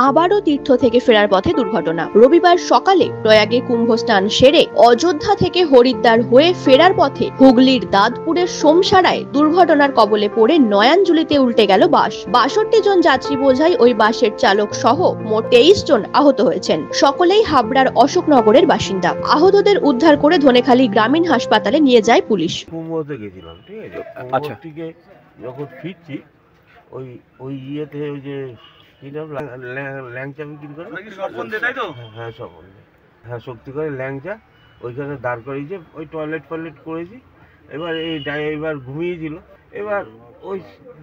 আবারও তীর্থ থেকে ফেরার পথে দুর্ঘটনা। রবিবার সকালে প্রয়াগে কুম্ভ স্নান সেরে অযোধ্যা থেকে হরিদ্বার হয়ে ফেরার পথে হুগলির দাঁতপুরের সোমসারায় দুর্ঘটনার কবলে পড়ে নয়াঞ্জলিতে উল্টে গেল বাস। ৬২ জন যাত্রী বোঝাই ওই বাসের চালক সহ মোট ২৩ জন আহত হয়েছেন। সকলেই হাবড়ার অশোকনগরের বাসিন্দা। আহতদের উদ্ধার করে ধনেখালি গ্রামীণ হাসপাতালে নিয়ে যায় পুলিশ। কুম্ভতে গেছিলাম, ঠিক আছে। আচ্ছা, থেকে যখন ফিরছি ওই ইয়েতে ওই যে ল্যাংচা বিক্রি করে, হ্যাঁ স্বপন, হ্যাঁ শক্তি করে ল্যাংচা, ওইখানে দাঁড় করিয়েছে। ওই টয়লেট করেছি। এবার এই ড্রাইভার ঘুমিয়েছিল। এবার ওই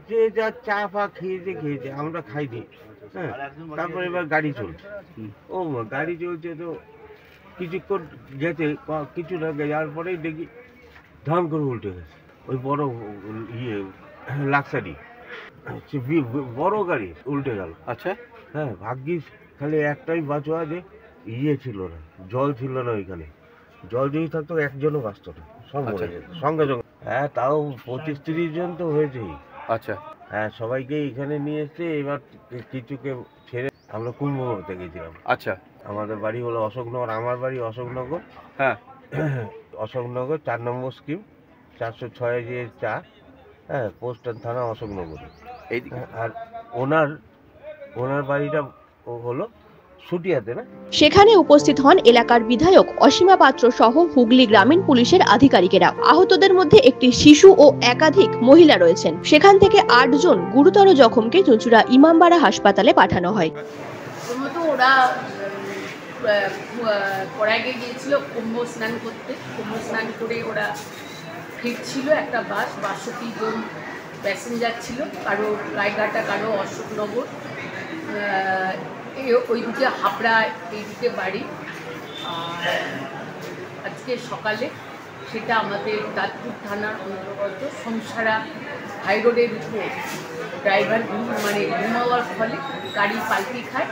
যে যা চা ফা খেয়েছে, আমরা খাইনি। হ্যাঁ, তারপর এবার গাড়ি চলছে। গাড়ি চলছে তো কিছুক্ষণ গেছে, কিছুটা যাওয়ার পরেই দেখি ধাম করে উল্টে গেছে। ওই বড় ইয়ে লাক্সারি বড় গাড়ি উল্টে গেল। আচ্ছা, হ্যাঁ, ভাগ্যিস খালি একটাই বাঁচোয়া যে ইয়ে ছিল না, জল ছিল না ওইখানে। জল যদি থাকতো একজনও বাঁচত না, সব মরে যেত সঙ্গে সঙ্গে। হ্যাঁ, তাও ২৫-৩০ জন তো হয়েছেই। আচ্ছা, হ্যাঁ, সবাইকে এখানে নিয়ে এসছে। এবার কিছুকে ছেড়ে আমরা কুম্ভতে গেছিলাম। আচ্ছা, আমাদের বাড়ি হলো অশোকনগর, আমার বাড়ি অশোকনগর। হ্যাঁ, অশোকনগর ৪ নম্বর স্কিম ৪০৬ যে ৪, হ্যাঁ, পোস্টার থানা অশোকনগর। আর ওনার বাড়িটা হলো সুটিয়াতে না। সেখানে উপস্থিত হন এলাকার বিধায়ক অসীমা পাত্র সহ হুগলি গ্রামীণ পুলিশের আধিকারিকেরা। আহতদের মধ্যে একটি শিশু ও একাধিক মহিলা রয়েছেন। সেখান থেকে ৮ জন গুরুতর জখমকে চুঁচুড়া ইমামবাড়া হাসপাতালে পাঠানো হয়। ওরা প্রয়াগে গিয়েছিল কুম্ভ স্নান করতে। কুম্ভ স্নান করে ওরা ফিরছিল। একটা বাস ৬২ জন প্যাসেঞ্জার ছিল, কারো রায়ঘাটা, কারো অশোকনগর, ওইদিকে হাবড়া, এইদিকে বাড়ি। আর আজকে সকালে সেটা আমাদের দাঁতপুর থানার অন্তর্গত সোমসারা হাই রোডের উপর ড্রাইভার ঘুমাওয়ার ফলে গাড়ি পাল্টি খায়।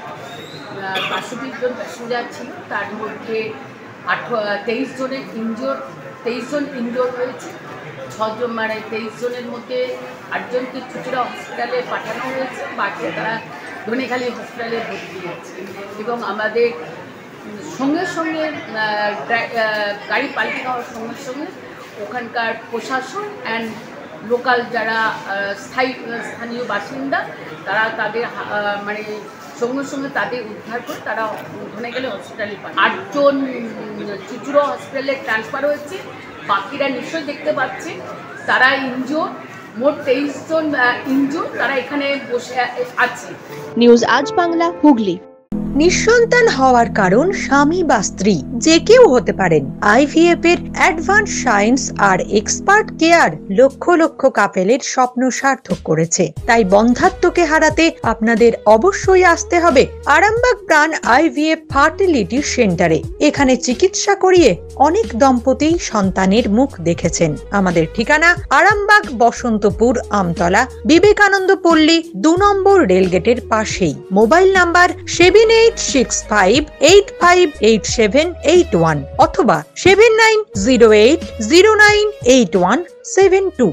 ৬২ জন প্যাসেঞ্জার ছিল, তার মধ্যে ২৩ জন ইনজোর হয়েছে। ৬ জন ২৩ জনের মধ্যে ৮ জনকে চুঁচুড়া হসপিটালে পাঠানো হয়েছে, বাকি তারা ধনেখালি হসপিটালে ভর্তি হয়েছে। এবং আমাদের সঙ্গে সঙ্গে গাড়ি পাল্টি খাওয়ার সঙ্গে সঙ্গে ওখানকার প্রশাসন অ্যান্ড লোকাল যারা স্থানীয় বাসিন্দা, তারা তাদের সঙ্গে সঙ্গে তাদের উদ্ধার করে তারা ধনেখালি হসপিটালে পায়। ৮ জন চুঁচুড়া হসপিটালে ট্রান্সফার হয়েছে, বাকিরা নিশ্চয়ই দেখতে পাচ্ছে তারা ইনজোর। মোট ২৩ জন ইনজোর, তারা এখানে বসে আছে। নিউজ আজ বাংলা, হুগলি। নিঃসন্তান হওয়ার কারণ স্বামী বা স্ত্রী যে কেউ হতে পারেন। IVF এর অ্যাডভান্স সায়েন্স আর এক্সপার্ট কেয়ার লক্ষ লক্ষ কাপেলের স্বপ্ন সার্থক করেছে। তাই বন্ধাত্বকে হারাতে আপনাদের অবশ্যই আসতে হবে আরামবাগ প্রাণ IVF ফার্টিলিটি সেন্টারে। এখানে চিকিৎসা করিয়ে অনেক দম্পতি সন্তানের মুখ দেখেছেন। আমাদের ঠিকানা আরামবাগ, বসন্তপুর, আমতলা, বিবেকানন্দ পল্লী, ২ নম্বর রেলগেটের পাশেই। মোবাইল নাম্বার 7865858781 অথবা 7908098172।